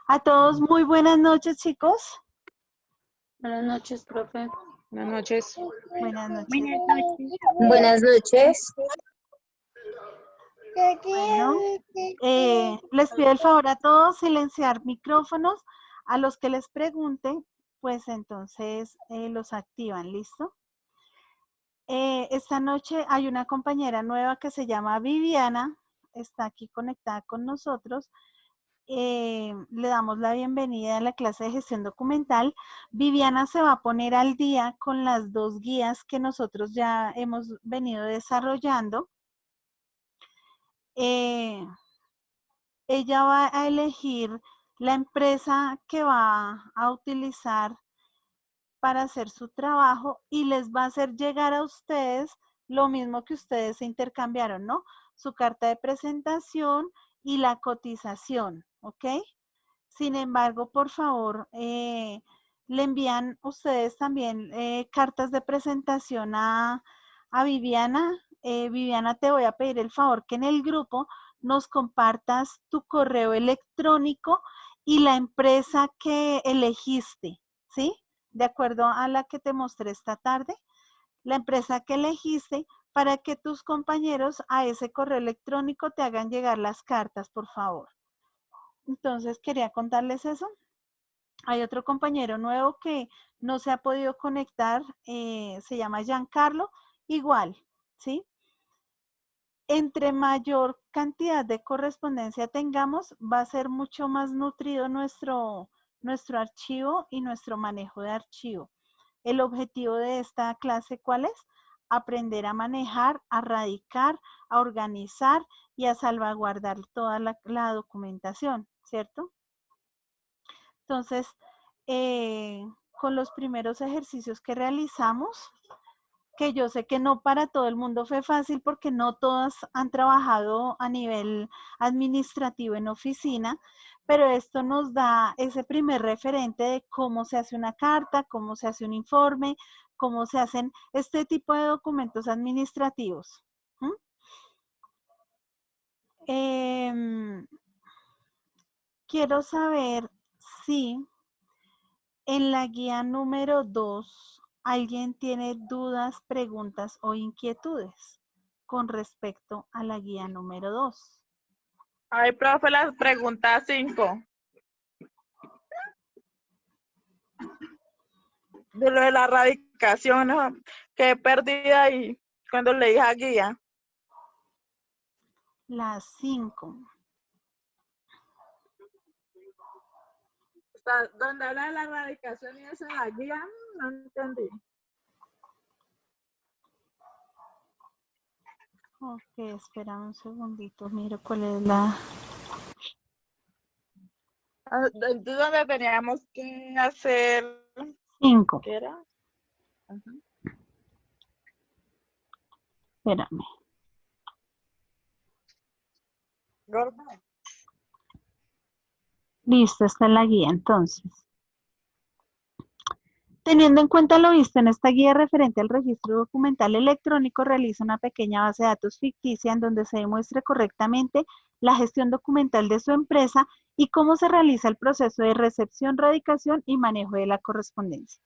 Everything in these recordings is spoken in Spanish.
A todos, muy buenas noches, chicos. Buenas noches, profe. Buenas noches. Buenas noches. Buenas noches. Buenas noches. Bueno, les pido el favor a todos silenciar micrófonos. A los que les pregunten, pues entonces los activan, ¿listo? Esta noche hay una compañera nueva que se llama Viviana, está aquí conectada con nosotros. Le damos la bienvenida a la clase de gestión documental. Viviana se va a poner al día con las dos guías que nosotros ya hemos venido desarrollando. Ella va a elegir la empresa que va a utilizar para hacer su trabajo y les va a hacer llegar a ustedes lo mismo que ustedes se intercambiaron, ¿no? Su carta de presentación y la cotización, ¿ok? Sin embargo, por favor, le envían ustedes también cartas de presentación a Viviana. Viviana, te voy a pedir el favor que en el grupo nos compartas tu correo electrónico y la empresa que elegiste, ¿sí? De acuerdo a la que te mostré esta tarde, la empresa que elegiste para que tus compañeros a ese correo electrónico te hagan llegar las cartas, por favor. Entonces, quería contarles eso. Hay otro compañero nuevo que no se ha podido conectar, se llama Giancarlo, igual, ¿sí? Entre mayor cantidad de correspondencia tengamos, va a ser mucho más nutrido nuestro archivo y nuestro manejo de archivo. El objetivo de esta clase, ¿cuál es? Aprender a manejar, a radicar, a organizar y a salvaguardar toda la documentación, ¿cierto? Entonces, con los primeros ejercicios que realizamos, que yo sé que no para todo el mundo fue fácil porque no todas han trabajado a nivel administrativo en oficina, pero esto nos da ese primer referente de cómo se hace una carta, cómo se hace un informe, cómo se hacen este tipo de documentos administrativos. Quiero saber si en la guía número 2 alguien tiene dudas, preguntas o inquietudes con respecto a la guía número 2. Ay, profe, la pregunta 5. De lo de la radicación, ¿no? Qué perdida ahí cuando le dije a guía. La 5. Donde habla de la radicación y eso en la guía, no entendí. Ok, espera un segundito, miro cuál es la... Entonces, donde teníamos que hacer... 5. ¿Qué era? Ajá. Espérame. Gorda. Listo, está en la guía entonces. Teniendo en cuenta lo visto en esta guía referente al registro documental electrónico, realiza una pequeña base de datos ficticia en donde se demuestre correctamente la gestión documental de su empresa y cómo se realiza el proceso de recepción, radicación y manejo de la correspondencia.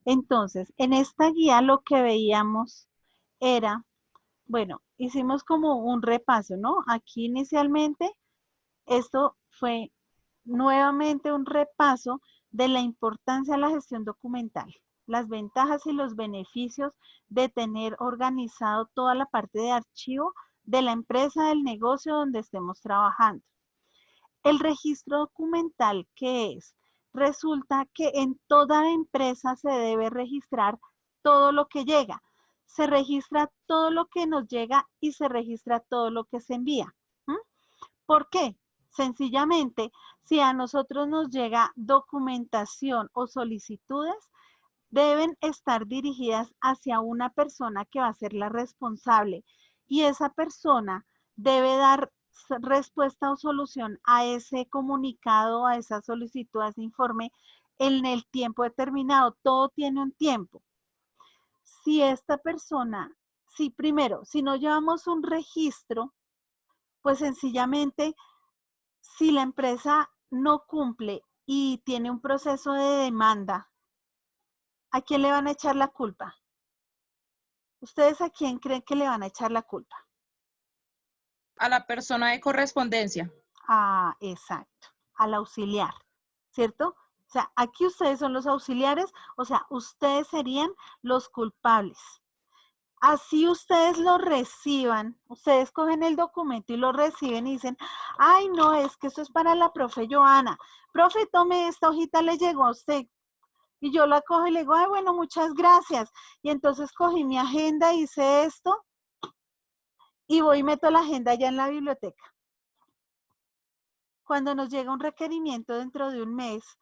Entonces, en esta guía lo que veíamos era, bueno, hicimos como un repaso, ¿no? Aquí inicialmente, esto fue nuevamente un repaso de la importancia de la gestión documental, las ventajas y los beneficios de tener organizado toda la parte de archivo de la empresa, del negocio donde estemos trabajando. El registro documental, ¿qué es? Resulta que en toda empresa se debe registrar todo lo que llega. Se registra todo lo que nos llega y se registra todo lo que se envía. ¿Por qué? Sencillamente, si a nosotros nos llega documentación o solicitudes, deben estar dirigidas hacia una persona que va a ser la responsable y esa persona debe dar respuesta o solución a ese comunicado, a esa solicitud, a ese informe en el tiempo determinado. Todo tiene un tiempo. Si esta persona, si no llevamos un registro, pues sencillamente si la empresa no cumple y tiene un proceso de demanda, ¿a quién le van a echar la culpa? ¿Ustedes a quién creen que le van a echar la culpa? A la persona de correspondencia. Ah, exacto, al auxiliar, ¿cierto? O sea, aquí ustedes son los auxiliares, o sea, ustedes serían los culpables. Así ustedes lo reciban, ustedes cogen el documento y lo reciben y dicen, ay, no, es que esto es para la profe Joana. Profe, tome esta hojita, le llegó a usted. Y yo la cojo y le digo, ay, bueno, muchas gracias. Y entonces cogí mi agenda, hice esto y voy y meto la agenda ya en la biblioteca. Cuando nos llega un requerimiento dentro de un mes,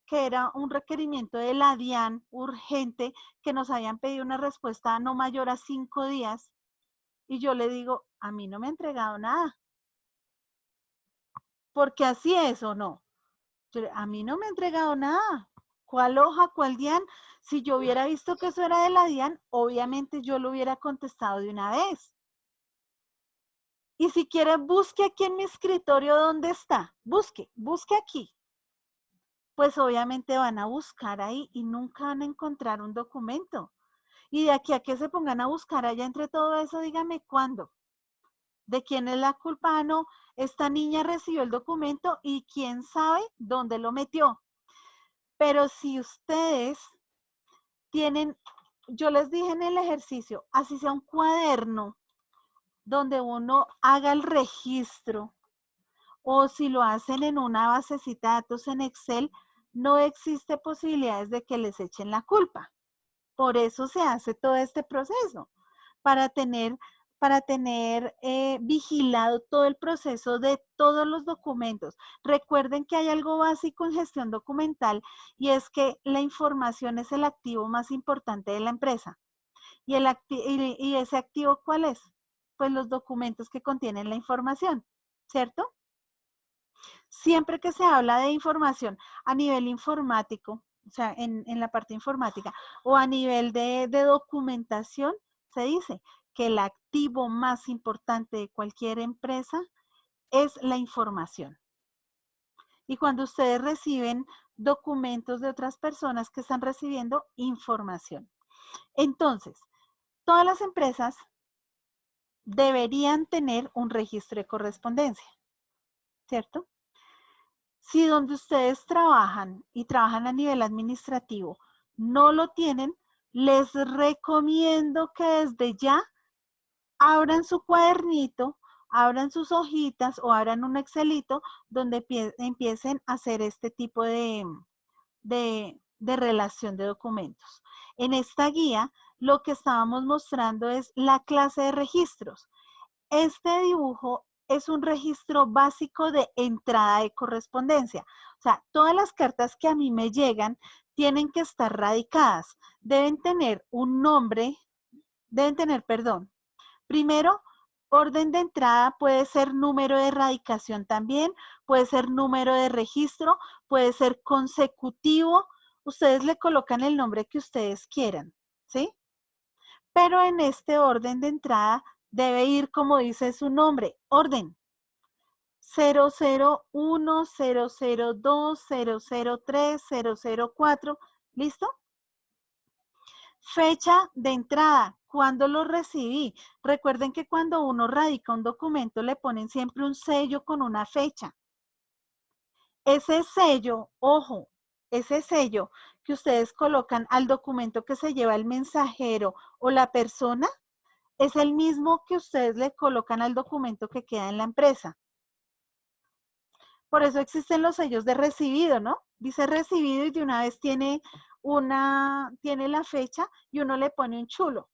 que era un requerimiento de la DIAN urgente, que nos habían pedido una respuesta no mayor a 5 días, y yo le digo, a mí no me ha entregado nada. Porque así es o no. A mí no me ha entregado nada. ¿Cuál hoja? ¿Cuál DIAN? Si yo hubiera visto que eso era de la DIAN, obviamente yo lo hubiera contestado de una vez. Y si quiere, busque aquí en mi escritorio dónde está. Busque aquí. Pues obviamente van a buscar ahí y nunca van a encontrar un documento. Y de aquí a que se pongan a buscar allá entre todo eso, dígame cuándo. ¿De quién es la culpa? Ah, no, esta niña recibió el documento y quién sabe dónde lo metió. Pero si ustedes tienen, yo les dije en el ejercicio, así sea un cuaderno donde uno haga el registro, o si lo hacen en una basecita de datos en Excel, no existe posibilidades de que les echen la culpa. Por eso se hace todo este proceso, para tener, vigilado todo el proceso de todos los documentos. Recuerden que hay algo básico en gestión documental y es que la información es el activo más importante de la empresa. ¿Y ese activo cuál es? Pues los documentos que contienen la información, ¿cierto? Siempre que se habla de información a nivel informático, o sea, en la parte informática, o a nivel de documentación, se dice que el activo más importante de cualquier empresa es la información. Y cuando ustedes reciben documentos de otras personas que están recibiendo información. Entonces, todas las empresas deberían tener un registro de correspondencia, ¿cierto? Si donde ustedes trabajan y trabajan a nivel administrativo no lo tienen, les recomiendo que desde ya abran su cuadernito, abran sus hojitas o abran un Excelito donde empiecen a hacer este tipo de relación de documentos. En esta guía lo que estábamos mostrando es la clase de registros. Este dibujo es un registro básico de entrada de correspondencia. O sea, todas las cartas que a mí me llegan tienen que estar radicadas. Deben tener un nombre, primero, orden de entrada puede ser número de radicación también, puede ser número de registro, puede ser consecutivo. Ustedes le colocan el nombre que ustedes quieran, ¿sí? Pero en este orden de entrada debe ir como dice su nombre, orden. 001, 002, 003, 004, ¿listo? Fecha de entrada, ¿cuándo lo recibí? Recuerden que cuando uno radica un documento le ponen siempre un sello con una fecha. Ese sello, ojo, ese sello que ustedes colocan al documento que se lleva el mensajero o la persona, es el mismo que ustedes le colocan al documento que queda en la empresa. Por eso existen los sellos de recibido, ¿no? Dice recibido y de una vez tiene la fecha y uno le pone un chulo.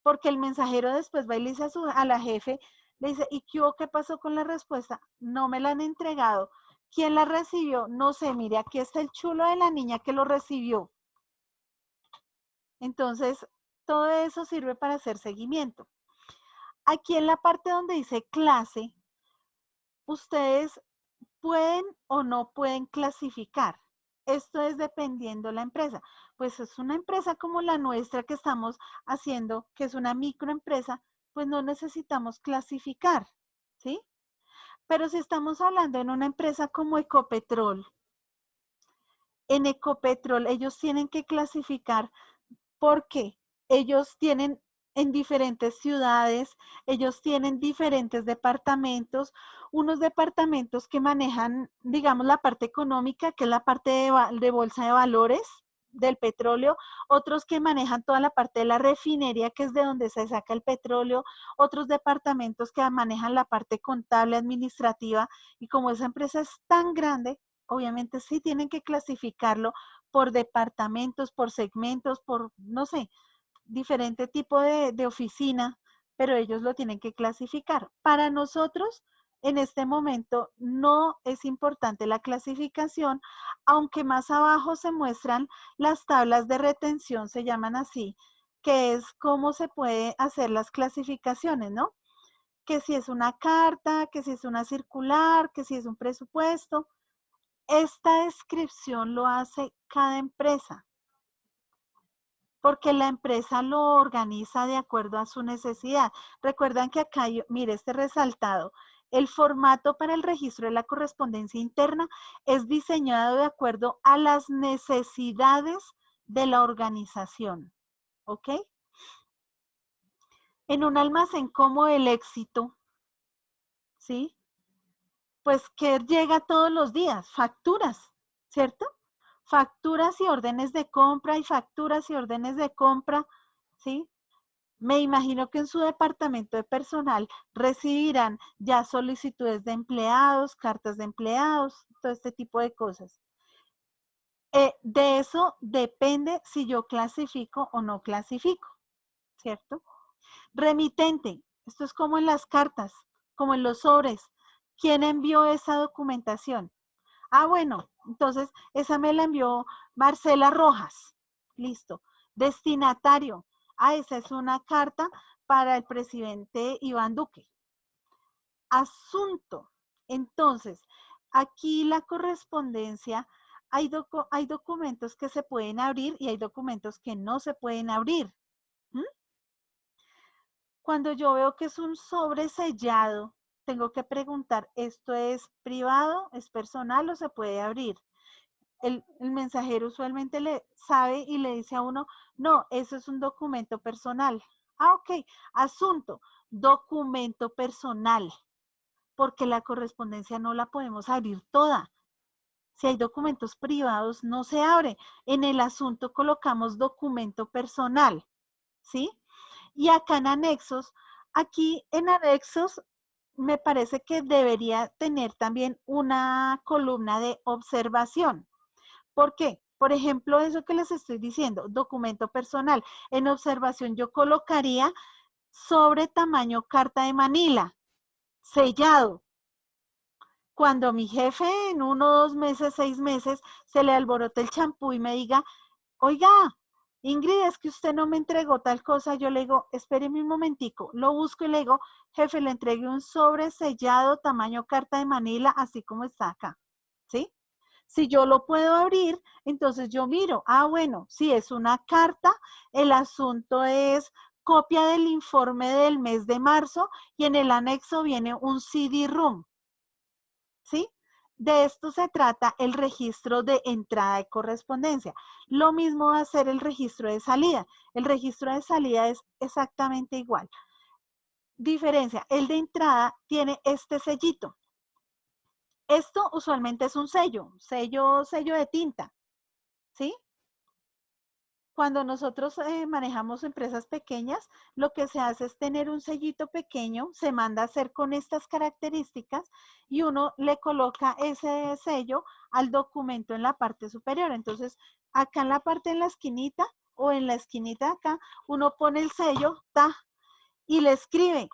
Porque el mensajero después va y le dice a la jefe, le dice, ¿y qué pasó con la respuesta? No me la han entregado. ¿Quién la recibió? No sé, mire, aquí está el chulo de la niña que lo recibió. Entonces, todo eso sirve para hacer seguimiento. Aquí en la parte donde dice clase, ustedes pueden o no pueden clasificar. Esto es dependiendo la empresa. Pues es una empresa como la nuestra que estamos haciendo, que es una microempresa, pues no necesitamos clasificar, ¿sí? Pero si estamos hablando en una empresa como Ecopetrol, en Ecopetrol ellos tienen que clasificar porque ellos tienen en diferentes ciudades, ellos tienen diferentes departamentos, unos departamentos que manejan, digamos, la parte económica, que es la parte de bolsa de valores del petróleo, otros que manejan toda la parte de la refinería, que es de donde se saca el petróleo, otros departamentos que manejan la parte contable, administrativa, y como esa empresa es tan grande, obviamente sí tienen que clasificarlo por departamentos, por segmentos, por, no sé, diferente tipo de oficina, pero ellos lo tienen que clasificar. Para nosotros, en este momento, no es importante la clasificación, aunque más abajo se muestran las tablas de retención, se llaman así, que es cómo se puede hacer las clasificaciones, ¿no? Que si es una carta, que si es una circular, que si es un presupuesto. Esta descripción lo hace cada empresa, porque la empresa lo organiza de acuerdo a su necesidad. Recuerdan que acá, mire, este resaltado, el formato para el registro de la correspondencia interna es diseñado de acuerdo a las necesidades de la organización, ¿ok? En un almacén como El Éxito, ¿sí? Pues que llega todos los días, facturas, ¿cierto? Facturas y órdenes de compra y facturas y órdenes de compra, ¿sí? Me imagino que en su departamento de personal recibirán ya solicitudes de empleados, cartas de empleados, todo este tipo de cosas. De eso depende si yo clasifico o no clasifico, ¿cierto? Remitente, esto es como en las cartas, como en los sobres. ¿Quién envió esa documentación? Ah, bueno, entonces esa me la envió Marcela Rojas. Listo. Destinatario. Ah, esa es una carta para el presidente Iván Duque. Asunto. Entonces, aquí la correspondencia, hay documentos que se pueden abrir y hay documentos que no se pueden abrir. ¿Mm? Cuando yo veo que es un sobre sellado, tengo que preguntar, ¿esto es privado, es personal o se puede abrir? El mensajero usualmente le sabe y le dice a uno, no, eso es un documento personal. Ah, ok. Asunto, documento personal, porque la correspondencia no la podemos abrir toda. Si hay documentos privados, no se abre. En el asunto colocamos documento personal, ¿sí? Y acá en anexos, aquí en anexos me parece que debería tener también una columna de observación. ¿Por qué? Por ejemplo, eso que les estoy diciendo, documento personal. En observación yo colocaría sobre tamaño carta de Manila, sellado. Cuando mi jefe en 1, 2 meses, 6 meses, se le alborote el champú y me diga, oiga, Ingrid, es que usted no me entregó tal cosa, yo le digo, espéreme un momentico, lo busco y le digo, jefe, le entregué un sobre sellado tamaño carta de Manila, así como está acá, ¿sí? Si yo lo puedo abrir, entonces yo miro, ah, bueno, si es una carta, el asunto es copia del informe del mes de marzo y en el anexo viene un CD-ROOM, ¿sí? De esto se trata el registro de entrada de correspondencia. Lo mismo va a ser el registro de salida. El registro de salida es exactamente igual. Diferencia, el de entrada tiene este sellito. Esto usualmente es un sello de tinta, ¿sí? Cuando nosotros manejamos empresas pequeñas, lo que se hace es tener un sellito pequeño, se manda a hacer con estas características y uno le coloca ese sello al documento en la parte superior. Entonces, acá en la parte en la esquinita o en la esquinita de acá, uno pone el sello, ta, y le escribe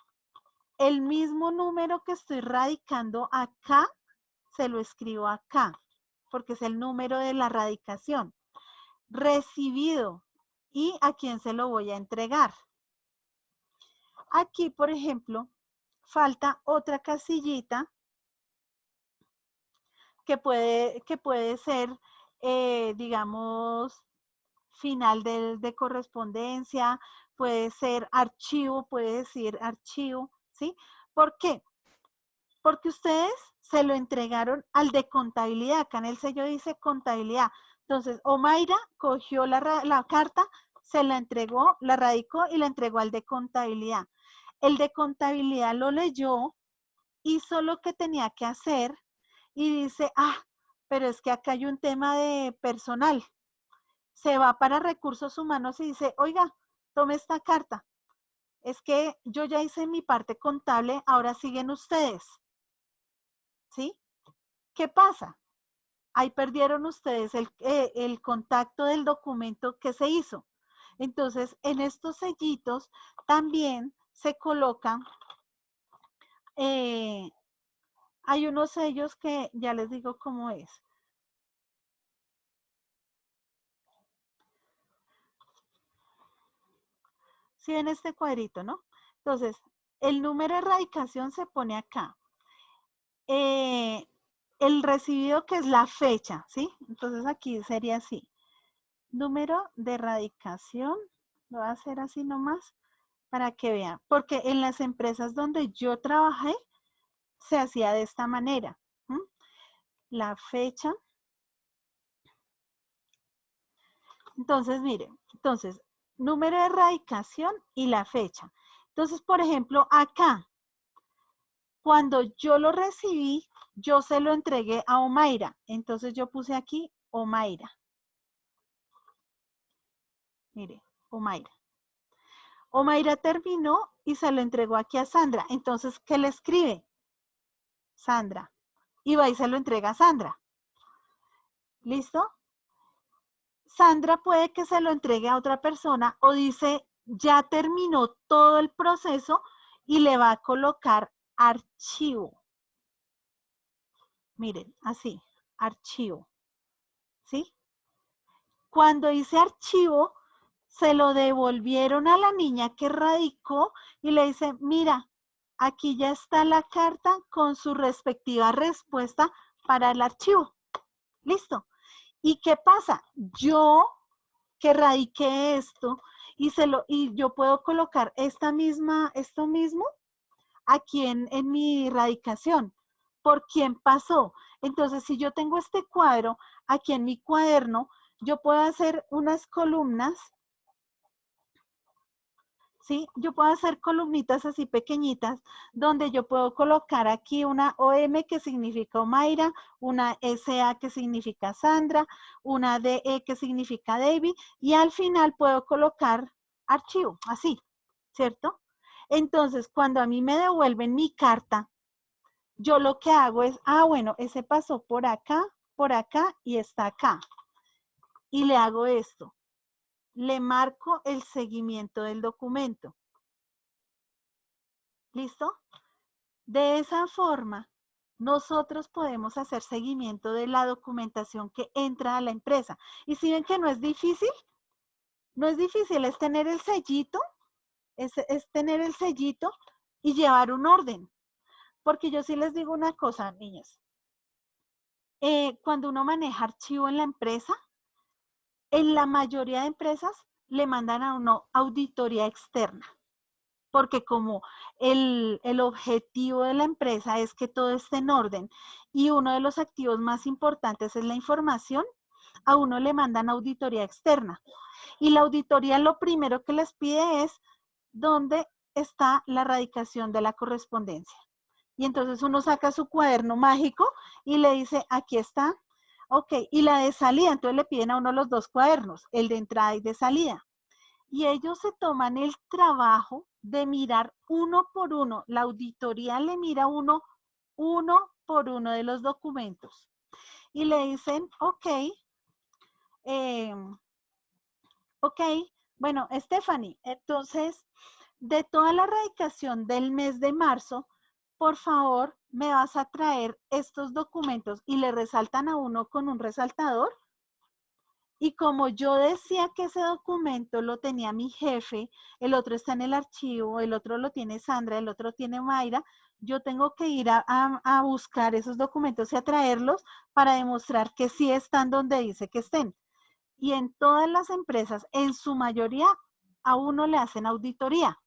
el mismo número que estoy radicando acá, se lo escribo acá, porque es el número de la radicación. Recibido y a quién se lo voy a entregar. Aquí, por ejemplo, falta otra casillita que puede ser, digamos, final de correspondencia, puede ser archivo, puede decir archivo, ¿sí? ¿Por qué? porque ustedes se lo entregaron al de contabilidad. Acá en el sello dice contabilidad. Entonces, Omaira cogió la carta, se la entregó, la radicó y la entregó al de contabilidad. El de contabilidad lo leyó, hizo lo que tenía que hacer y dice, pero es que acá hay un tema de personal. Se va para recursos humanos y dice, oiga, tome esta carta. Es que yo ya hice mi parte contable, ahora siguen ustedes. ¿Sí? ¿Qué pasa? Ahí perdieron ustedes el contacto del documento que se hizo. Entonces, en estos sellitos también se colocan, hay unos sellos que ya les digo cómo es. ¿Sí ven este cuadrito, no? Entonces, el número de radicación se pone acá. El recibido, que es la fecha, ¿sí? Entonces aquí sería así. Número de radicación, lo voy a hacer así nomás para que vean, porque en las empresas donde yo trabajé se hacía de esta manera. La fecha. Entonces, miren, número de radicación y la fecha. Entonces, por ejemplo, acá, cuando yo lo recibí, yo se lo entregué a Omaira. Entonces yo puse aquí Omaira. Mire, Omaira. Omaira terminó y se lo entregó aquí a Sandra. Entonces, ¿qué le escribe? Sandra. Y va y se lo entrega a Sandra. ¿Listo? Sandra puede que se lo entregue a otra persona o dice, ya terminó todo el proceso y le va a colocar archivo. Miren, así, archivo. ¿Sí? Cuando dice archivo, se lo devolvieron a la niña que radicó y le dice, mira, aquí ya está la carta con su respectiva respuesta para el archivo. Listo. ¿Y qué pasa? Yo que radiqué esto y yo puedo colocar esto mismo aquí en mi radicación. ¿Por quién pasó? Entonces, si yo tengo este cuadro aquí en mi cuaderno, yo puedo hacer unas columnas, ¿sí? Yo puedo hacer columnitas así pequeñitas, donde yo puedo colocar aquí una OM que significa Omaira, una SA que significa Sandra, una DE que significa David, y al final puedo colocar archivo, así, ¿cierto? Entonces, cuando a mí me devuelven mi carta, yo lo que hago es, bueno, ese pasó por acá y está acá. Y le hago esto. Le marco el seguimiento del documento. ¿Listo? De esa forma, nosotros podemos hacer seguimiento de la documentación que entra a la empresa. Y si ven que no es difícil, es tener el sellito, es tener el sellito y llevar un orden. Porque yo sí les digo una cosa, niños. Cuando uno maneja archivo en la empresa, en la mayoría de empresas le mandan a uno auditoría externa, porque como el objetivo de la empresa es que todo esté en orden y uno de los activos más importantes es la información, a uno le mandan auditoría externa. Y la auditoría lo primero que les pide es dónde está la radicación de la correspondencia. Y entonces uno saca su cuaderno mágico y le dice, aquí está. Ok, y la de salida, entonces le piden a uno los dos cuadernos, el de entrada y de salida. Y ellos se toman el trabajo de mirar uno por uno. La auditoría le mira uno por uno de los documentos. Y le dicen, ok, bueno, Stephanie, entonces, de toda la radicación del mes de marzo, por favor, me vas a traer estos documentos y le resaltan a uno con un resaltador. Y como yo decía que ese documento lo tenía mi jefe, el otro está en el archivo, el otro lo tiene Sandra, el otro tiene Mayra, yo tengo que ir a buscar esos documentos y a traerlos para demostrar que sí están donde dice que estén. Y en todas las empresas, en su mayoría, a uno le hacen auditoría.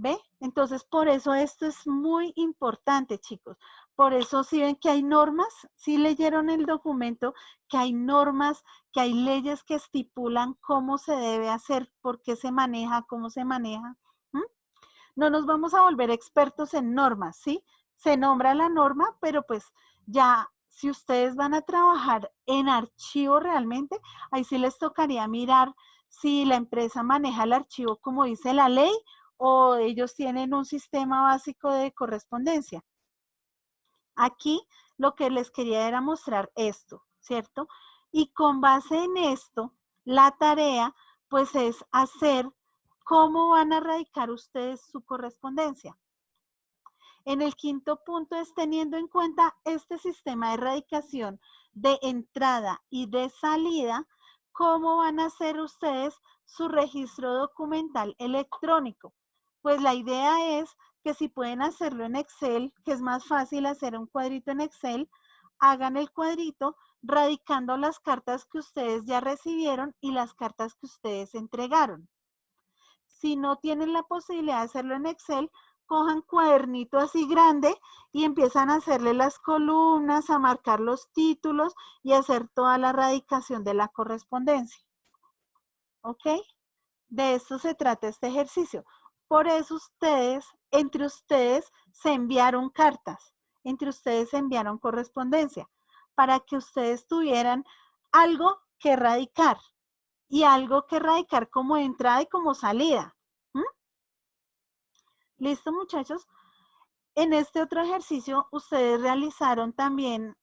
¿Ve? Entonces, por eso esto es muy importante, chicos. Por eso si ven que hay normas, si leyeron el documento, que hay normas, que hay leyes que estipulan cómo se debe hacer, por qué se maneja, cómo se maneja. ¿Mm? No nos vamos a volver expertos en normas, ¿sí? Se nombra la norma, pero pues ya si ustedes van a trabajar en archivo realmente, ahí sí les tocaría mirar si la empresa maneja el archivo como dice la ley o ellos tienen un sistema básico de correspondencia. Aquí lo que les quería era mostrar esto, ¿cierto? Y con base en esto, la tarea pues es hacer cómo van a radicar ustedes su correspondencia. En el quinto punto es teniendo en cuenta este sistema de radicación de entrada y de salida, ¿cómo van a hacer ustedes su registro documental electrónico? Pues la idea es que si pueden hacerlo en Excel, que es más fácil hacer un cuadrito en Excel, hagan el cuadrito radicando las cartas que ustedes ya recibieron y las cartas que ustedes entregaron. Si no tienen la posibilidad de hacerlo en Excel, cojan cuadernito así grande y empiezan a hacerle las columnas, a marcar los títulos y hacer toda la radicación de la correspondencia. ¿Ok? De esto se trata este ejercicio. Por eso ustedes, entre ustedes, se enviaron cartas, entre ustedes se enviaron correspondencia, para que ustedes tuvieran algo que radicar y algo que radicar como entrada y como salida. ¿Mm? ¿Listo, muchachos? En este otro ejercicio, ustedes realizaron también,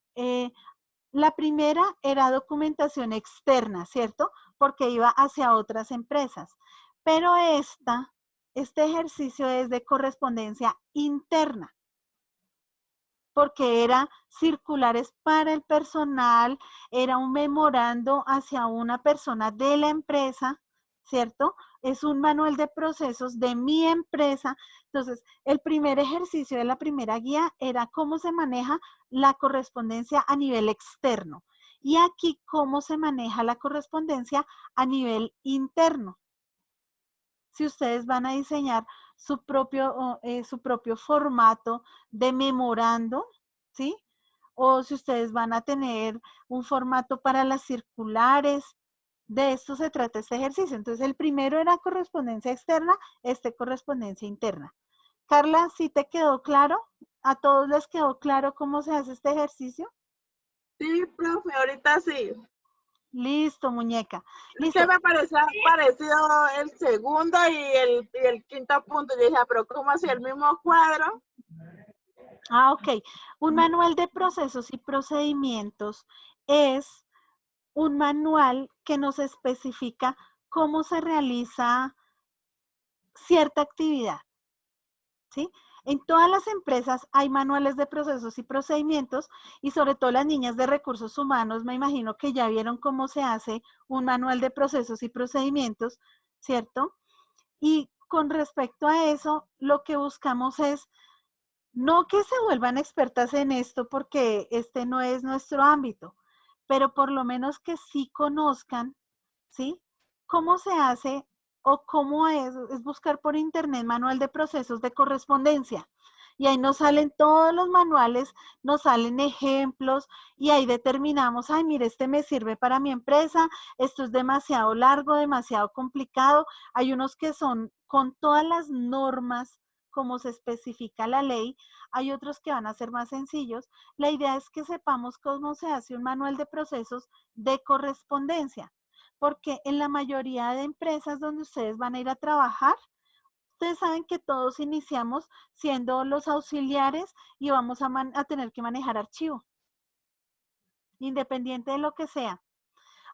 la primera era documentación externa, ¿cierto? Porque iba hacia otras empresas. Pero este ejercicio es de correspondencia interna, porque era circulares para el personal, era un memorando hacia una persona de la empresa, ¿cierto? Es un manual de procesos de mi empresa. Entonces, el primer ejercicio de la primera guía era cómo se maneja la correspondencia a nivel externo. Y aquí, cómo se maneja la correspondencia a nivel interno. Si ustedes van a diseñar su propio formato de memorando, ¿sí? O si ustedes van a tener un formato para las circulares. De esto se trata este ejercicio. Entonces, el primero era correspondencia externa, correspondencia interna. Carla, ¿sí te quedó claro? ¿A todos les quedó claro cómo se hace este ejercicio? Sí, profe, ahorita sí. Listo, muñeca. Es Listo. que me pareció parecido el segundo y el quinto punto. Yo dije, pero ¿cómo así el mismo cuadro? Ah, ok. Un manual de procesos y procedimientos es un manual que nos especifica cómo se realiza cierta actividad, ¿sí? En todas las empresas hay manuales de procesos y procedimientos y sobre todo las niñas de recursos humanos, me imagino que ya vieron cómo se hace un manual de procesos y procedimientos, ¿cierto? Y con respecto a eso, lo que buscamos es no que se vuelvan expertas en esto porque este no es nuestro ámbito, pero por lo menos que sí conozcan, ¿sí? ¿Cómo se hace o cómo es buscar por internet manual de procesos de correspondencia? Y ahí nos salen todos los manuales, nos salen ejemplos y ahí determinamos, ay, mire, este me sirve para mi empresa, esto es demasiado largo, demasiado complicado. Hay unos que son con todas las normas como se especifica la ley, hay otros que van a ser más sencillos. La idea es que sepamos cómo se hace un manual de procesos de correspondencia, porque en la mayoría de empresas donde ustedes van a ir a trabajar, ustedes saben que todos iniciamos siendo los auxiliares y vamos a tener que manejar archivo, independiente de lo que sea.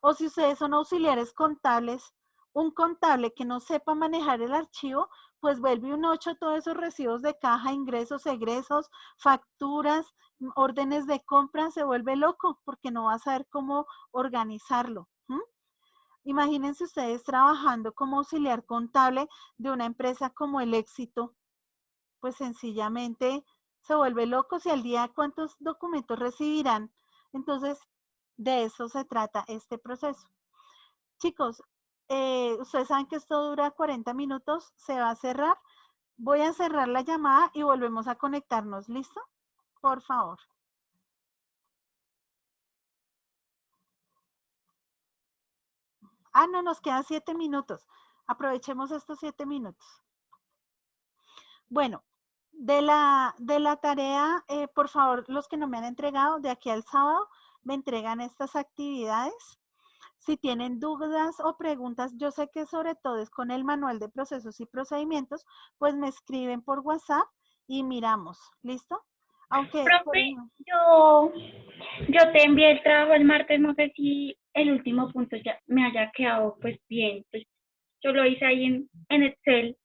O si ustedes son auxiliares contables, un contable que no sepa manejar el archivo, pues vuelve un 8 todos esos recibos de caja, ingresos, egresos, facturas, órdenes de compra, se vuelve loco porque no va a saber cómo organizarlo. Imagínense ustedes trabajando como auxiliar contable de una empresa como El Éxito, pues sencillamente se vuelve loco si al día cuántos documentos recibirán. Entonces, de eso se trata este proceso. Chicos, ustedes saben que esto dura 40 minutos, se va a cerrar. Voy a cerrar la llamada y volvemos a conectarnos. ¿Listo? Por favor. Ah, no, nos quedan 7 minutos. Aprovechemos estos 7 minutos. Bueno, de la tarea, por favor, los que no me han entregado, de aquí al sábado, me entregan estas actividades. Si tienen dudas o preguntas, yo sé que sobre todo es con el manual de procesos y procedimientos, pues me escriben por WhatsApp y miramos. ¿Listo? Aunque, Profe, yo te envié el trabajo el martes, no sé si el último punto ya me haya quedado pues bien, pues yo lo hice ahí en Excel.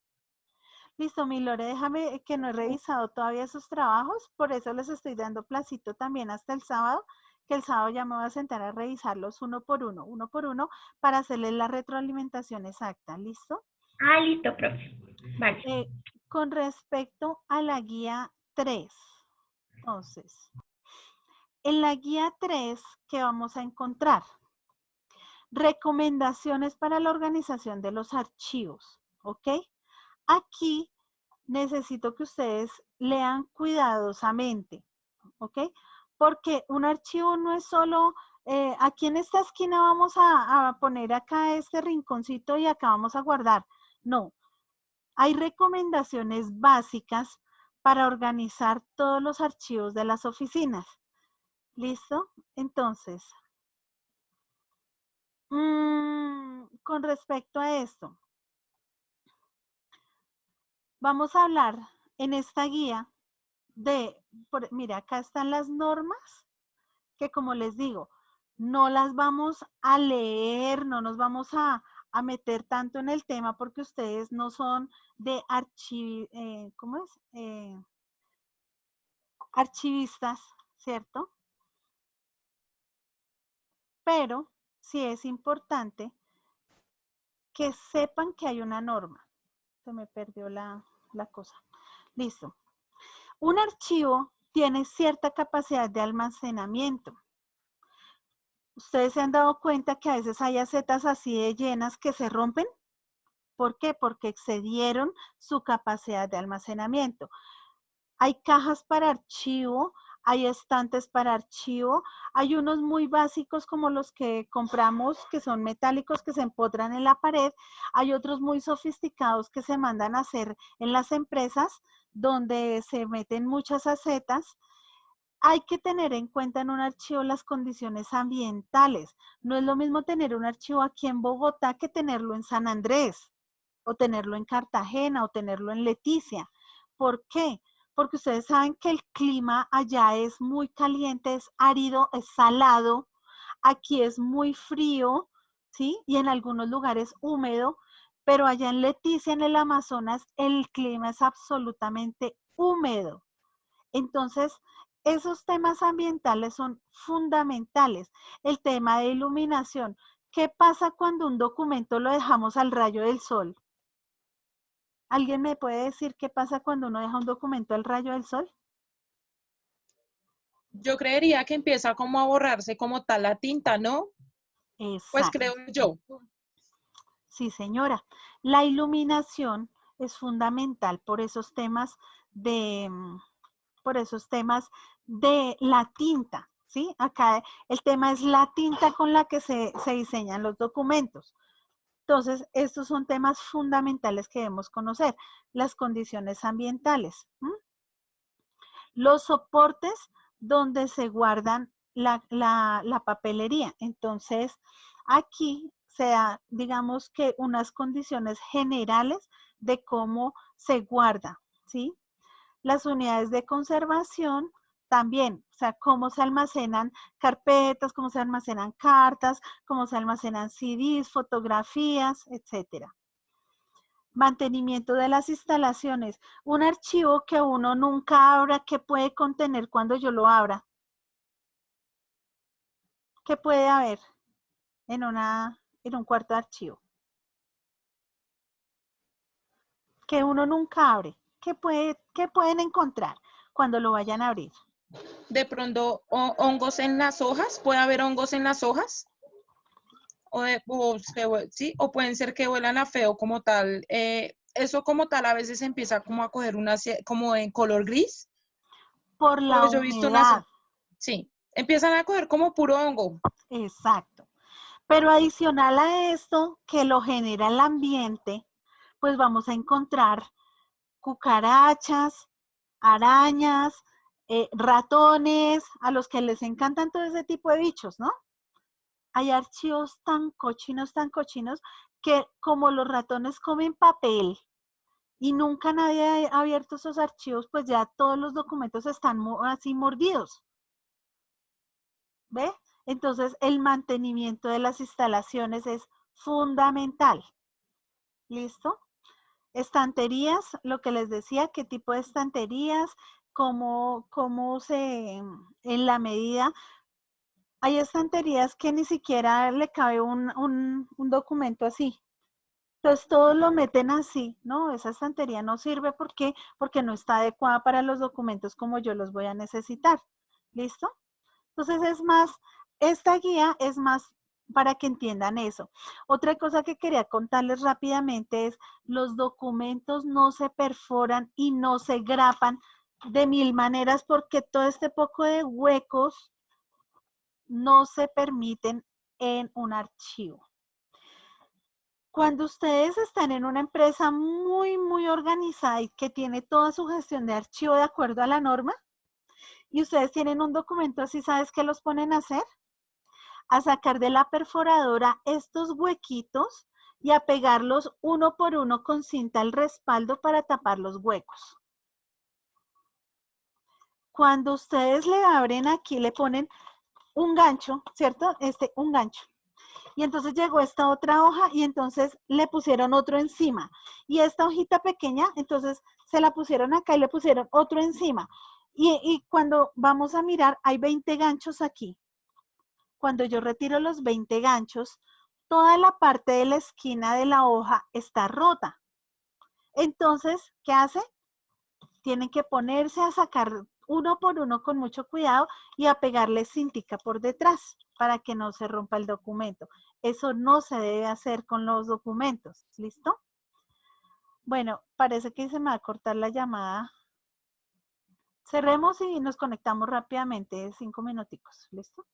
listo, mi Lore, déjame que no he revisado todavía sus trabajos, por eso les estoy dando placito también hasta el sábado, que el sábado ya me voy a sentar a revisarlos uno por uno, para hacerles la retroalimentación exacta. ¿Listo? Ah, listo, profe. Vale. Con respecto a la guía 3, entonces, en la guía 3, ¿qué vamos a encontrar? Recomendaciones para la organización de los archivos, ¿ok? Aquí necesito que ustedes lean cuidadosamente, ¿ok? Porque un archivo no es solo, aquí en esta esquina vamos a poner acá este rinconcito y acá vamos a guardar. No, hay recomendaciones básicas para organizar todos los archivos de las oficinas. ¿Listo? Entonces, con respecto a esto, vamos a hablar en esta guía mira, acá están las normas que, como les digo, no las vamos a leer, no nos vamos a meter tanto en el tema porque ustedes no son de ¿cómo es? Archivistas, ¿cierto? Pero sí es importante que sepan que hay una norma. Se me perdió la cosa. Listo. Un archivo tiene cierta capacidad de almacenamiento. ¿Ustedes se han dado cuenta que a veces hay acetas así de llenas que se rompen? ¿Por qué? Porque excedieron su capacidad de almacenamiento. Hay cajas para archivo, hay estantes para archivo, hay unos muy básicos como los que compramos que son metálicos que se empotran en la pared, hay otros muy sofisticados que se mandan a hacer en las empresas donde se meten muchas acetas. Hay que tener en cuenta en un archivo las condiciones ambientales. No es lo mismo tener un archivo aquí en Bogotá que tenerlo en San Andrés, o tenerlo en Cartagena, o tenerlo en Leticia. ¿Por qué? Porque ustedes saben que el clima allá es muy caliente, es árido, es salado. Aquí es muy frío, ¿sí? Y en algunos lugares húmedo, pero allá en Leticia, en el Amazonas, el clima es absolutamente húmedo. Entonces, esos temas ambientales son fundamentales. El tema de iluminación. ¿Qué pasa cuando un documento lo dejamos al rayo del sol? ¿Alguien me puede decir qué pasa cuando uno deja un documento al rayo del sol? Yo creería que empieza como a borrarse como tal la tinta, ¿no? Pues Exacto. creo yo. Sí, señora. La iluminación es fundamental por esos temas de, la tinta, ¿sí? Acá el tema es la tinta con la que se diseñan los documentos. Entonces, estos son temas fundamentales que debemos conocer. Las condiciones ambientales. Los soportes donde se guardan la papelería. Entonces, aquí se da, digamos que unas condiciones generales de cómo se guarda, ¿sí? Las unidades de conservación también, o sea, cómo se almacenan carpetas, cómo se almacenan cartas, cómo se almacenan CDs, fotografías, etcétera. Mantenimiento de las instalaciones. Un archivo que uno nunca abra, ¿qué puede contener cuando yo lo abra? ¿Qué puede haber en un cuarto de archivo? Que uno nunca abre. ¿Qué pueden encontrar cuando lo vayan a abrir? De pronto, hongos en las hojas, ¿puede haber hongos en las hojas? Sí, o pueden ser que huelan a feo como tal eso como tal a veces empieza como a coger como en color gris. Por la Porque yo he visto unas, humedad, sí, empiezan a coger como puro hongo. exacto. Pero adicional a esto, que lo genera el ambiente, pues vamos a encontrar cucarachas, arañas, ratones, a los que les encantan todo ese tipo de bichos, ¿no? Hay archivos tan cochinos, que como los ratones comen papel y nunca nadie ha abierto esos archivos, pues ya todos los documentos están así mordidos. ¿Ve? Entonces, el mantenimiento de las instalaciones es fundamental. ¿Listo? Estanterías, lo que les decía, qué tipo de estanterías, cómo en la medida. Hay estanterías que ni siquiera le cabe un documento así. Entonces todos lo meten así, ¿no? Esa estantería no sirve porque no está adecuada para los documentos como yo los voy a necesitar. ¿Listo? Entonces es más, esta guía es más para que entiendan eso. Otra cosa que quería contarles rápidamente es los documentos no se perforan y no se grapan de mil maneras porque todo este poco de huecos no se permiten en un archivo. Cuando ustedes están en una empresa muy organizada y que tiene toda su gestión de archivo de acuerdo a la norma, y ustedes tienen un documento así, ¿sabes qué los ponen a hacer? A sacar de la perforadora estos huequitos y a pegarlos uno por uno con cinta al respaldo para tapar los huecos. Cuando ustedes le abren aquí, le ponen un gancho, ¿cierto? Un gancho. Y entonces llegó esta otra hoja y entonces le pusieron otro encima. Y esta hojita pequeña, entonces se la pusieron acá y le pusieron otro encima. Y cuando vamos a mirar, hay 20 ganchos aquí. Cuando yo retiro los 20 ganchos, toda la parte de la esquina de la hoja está rota. Entonces, ¿qué hace? Tienen que ponerse a sacar uno por uno con mucho cuidado y a pegarle cintica por detrás para que no se rompa el documento. Eso no se debe hacer con los documentos. ¿Listo? Bueno, parece que se me va a cortar la llamada. Cerremos y nos conectamos rápidamente, 5 minuticos. ¿Listo?